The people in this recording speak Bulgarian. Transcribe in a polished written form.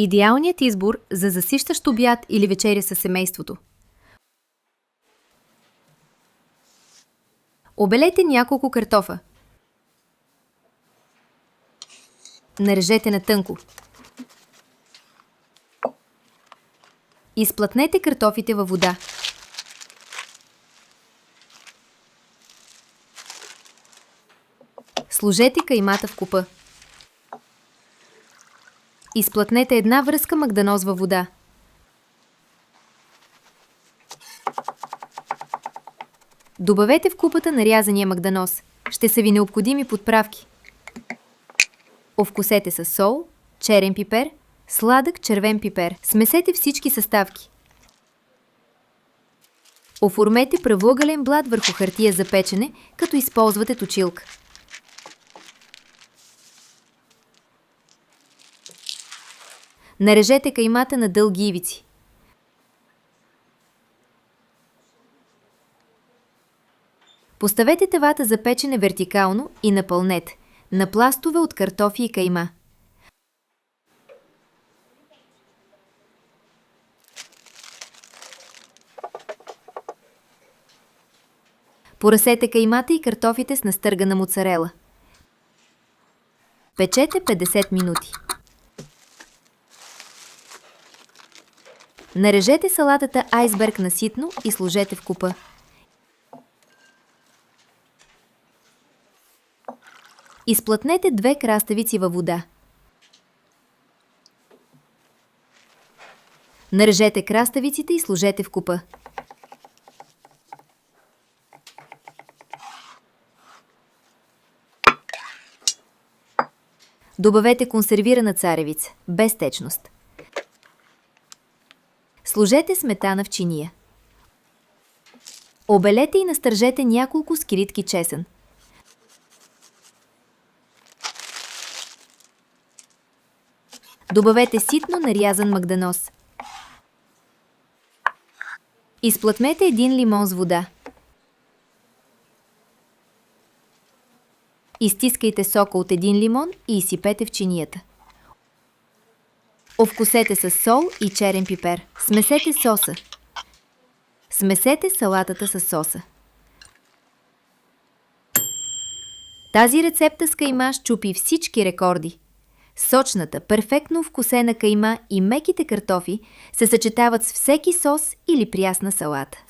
Идеалният избор за засищащ обяд или вечеря със семейството. Обелете няколко картофа. Нарежете на тънко. Изплътнете картофите във вода. Сложете каймата в купа. Изплътнете една връзка магданоз във вода. Добавете в купата нарязания магданоз. Ще са ви необходими подправки. Овкусете със сол, черен пипер, сладък червен пипер. Смесете всички съставки. Оформете правоъгълен блат върху хартия за печене, като използвате точилка. Нарежете каймата на дълги ивици. Поставете тавата за печене вертикално и напълнете на пластове от картофи и кайма. Поръсете каймата и картофите с настъргана моцарела. Печете 50 минути. Нарежете салатата айсберг на ситно и сложете в купа. Изплътнете 2 краставици във вода. Нарежете краставиците и сложете в купа. Добавете консервирана царевица, без течност. Сложете сметана в чиния. Обелете и настържете няколко скиритки чесън. Добавете ситно нарязан магданоз. Изплътнете 1 лимон с вода. Изстискайте сока от 1 лимон и изсипете в чинията. Овкусете с сол и черен пипер. Смесете соса. Смесете салатата с соса. Тази рецепта с кайма счупи всички рекорди. Сочната, перфектно вкусена кайма и меките картофи се съчетават с всеки сос или прясна салата.